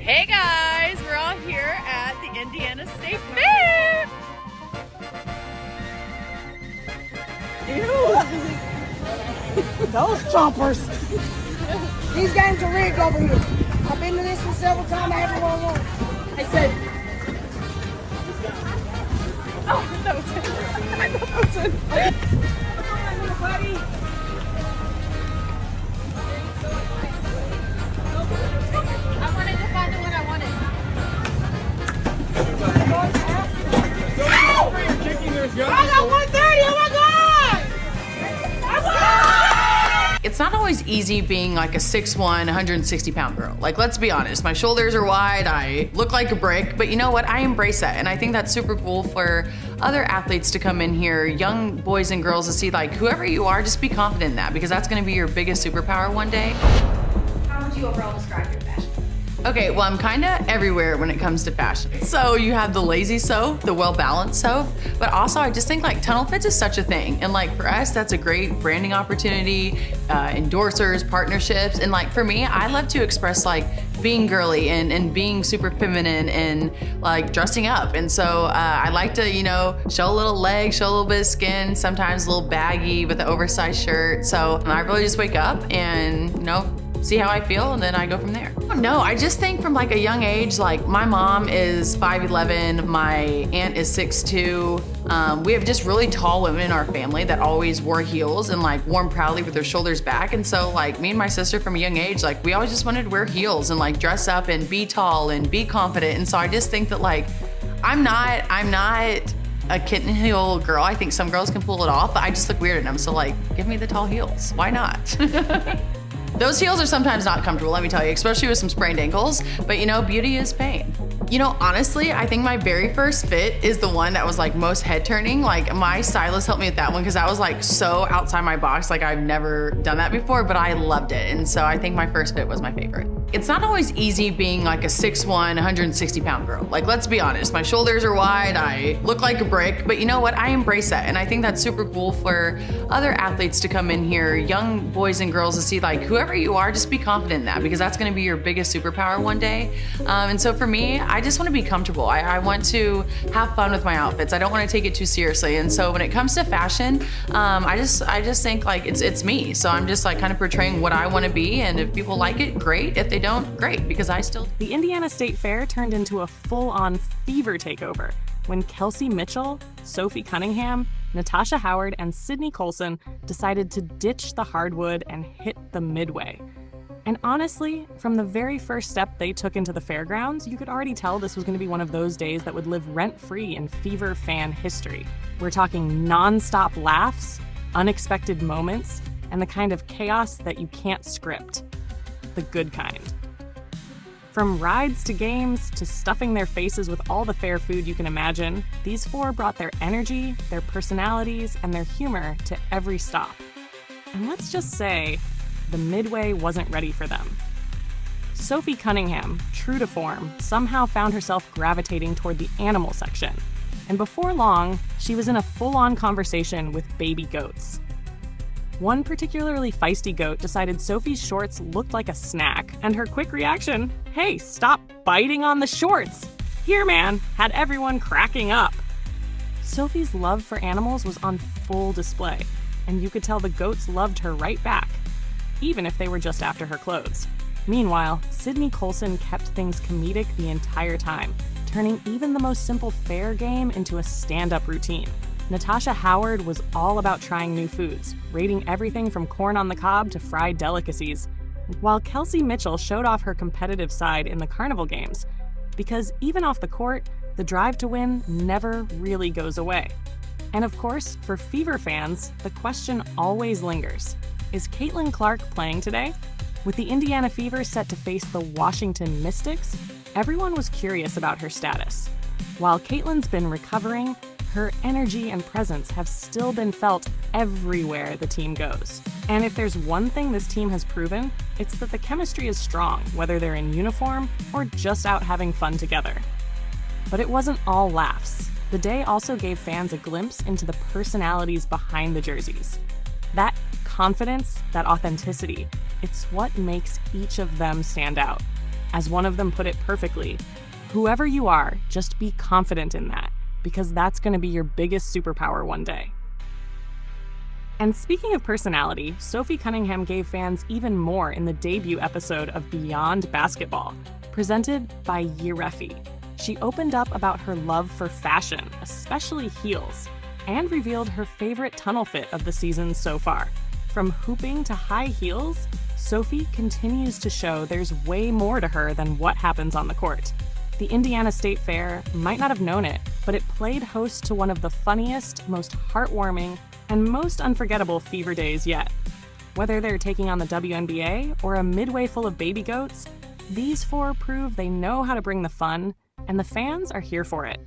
Hey guys, we're all here at the Indiana State Fair. Ew. Those chompers. These games are rigged over here. I've been to this one several times. I haven't won one. I said, oh, that was it. I thought that was it. Come on, little buddy. I wanted to find the one I wanted. I got 130. Oh my God! It's not always easy being like a 6'1", 160-pound girl. Like, let's be honest, my shoulders are wide, I look like a brick, but you know what? I embrace that, and I think that's super cool for other athletes to come in here, young boys and girls, to see like, whoever you are, just be confident in that, because that's gonna be your biggest superpower one day. How would you overall describe your fashion? Okay, well, I'm kinda everywhere when it comes to fashion. So you have the lazy Soph, the well-balanced Soph, but also I just think like tunnel fits is such a thing. And like for us, that's a great branding opportunity, endorsers, partnerships. And like for me, I love to express like being girly and being super feminine and like dressing up. And so I like to, you know, show a little leg, show a little bit of skin, sometimes a little baggy with an oversized shirt. So I really just wake up and, you know, see how I feel, and then I go from there. No, I just think from like a young age, like my mom is 5'11", my aunt is 6'2". We have just really tall women in our family that always wore heels and like wore them proudly with their shoulders back. And so like me and my sister from a young age, like we always just wanted to wear heels and like dress up and be tall and be confident. And so I just think that like, I'm not a kitten heel girl. I think some girls can pull it off, but I just look weird in them. So like, give me the tall heels. Why not? Those heels are sometimes not comfortable, let me tell you, especially with some sprained ankles, but you know, beauty is pain. You know, honestly, I think my very first fit is the one that was like most head turning. Like my stylist helped me with that one because that was like so outside my box. Like I've never done that before, but I loved it. And so I think my first fit was my favorite. It's not always easy being like a 6'1", 160-pound girl. Like, let's be honest, my shoulders are wide, I look like a brick, but you know what? I embrace that. And I think that's super cool for other athletes to come in here, young boys and girls, to see like, whoever you are, just be confident in that, because that's gonna be your biggest superpower one day. And so for me, I just wanna be comfortable. I want to have fun with my outfits. I don't wanna take it too seriously. And so when it comes to fashion, I just think like it's me. So I'm just like kind of portraying what I wanna be, and if people like it, great. If they don't, great, because I still. The Indiana State Fair turned into a full-on fever takeover when Kelsey Mitchell, Sophie Cunningham, Natasha Howard, and Sydney Colson decided to ditch the hardwood and hit the midway. And honestly, from the very first step they took into the fairgrounds, you could already tell this was going to be one of those days that would live rent-free in Fever fan history. We're talking non-stop laughs, unexpected moments, and the kind of chaos that you can't script. The good kind. From rides to games to stuffing their faces with all the fair food you can imagine, these four brought their energy, their personalities, and their humor to every stop. And let's just say, the midway wasn't ready for them. Sophie Cunningham, true to form, somehow found herself gravitating toward the animal section. And before long, she was in a full-on conversation with baby goats. One particularly feisty goat decided Sophie's shorts looked like a snack, and her quick reaction, "Hey, stop biting on the shorts! Here, man," had everyone cracking up. Sophie's love for animals was on full display, and you could tell the goats loved her right back, even if they were just after her clothes. Meanwhile, Sydney Colson kept things comedic the entire time, turning even the most simple fair game into a stand-up routine. Natasha Howard was all about trying new foods, rating everything from corn on the cob to fried delicacies, while Kelsey Mitchell showed off her competitive side in the Carnival games, because even off the court, the drive to win never really goes away. And of course, for Fever fans, the question always lingers. Is Caitlin Clark playing today? With the Indiana Fever set to face the Washington Mystics, everyone was curious about her status. While Caitlin's been recovering, her energy and presence have still been felt everywhere the team goes. And if there's one thing this team has proven, it's that the chemistry is strong, whether they're in uniform or just out having fun together. But it wasn't all laughs. The day also gave fans a glimpse into the personalities behind the jerseys. That confidence, that authenticity, it's what makes each of them stand out. As one of them put it perfectly, whoever you are, just be confident in that, because that's going to be your biggest superpower one day. And speaking of personality, Sophie Cunningham gave fans even more in the debut episode of Beyond Basketball, presented by Yerefi. She opened up about her love for fashion, especially heels, and revealed her favorite tunnel fit of the season so far. From hooping to high heels, Sophie continues to show there's way more to her than what happens on the court. The Indiana State Fair might not have known it, but it played host to one of the funniest, most heartwarming, and most unforgettable fever days yet. Whether they're taking on the WNBA or a midway full of baby goats, these four prove they know how to bring the fun, and the fans are here for it.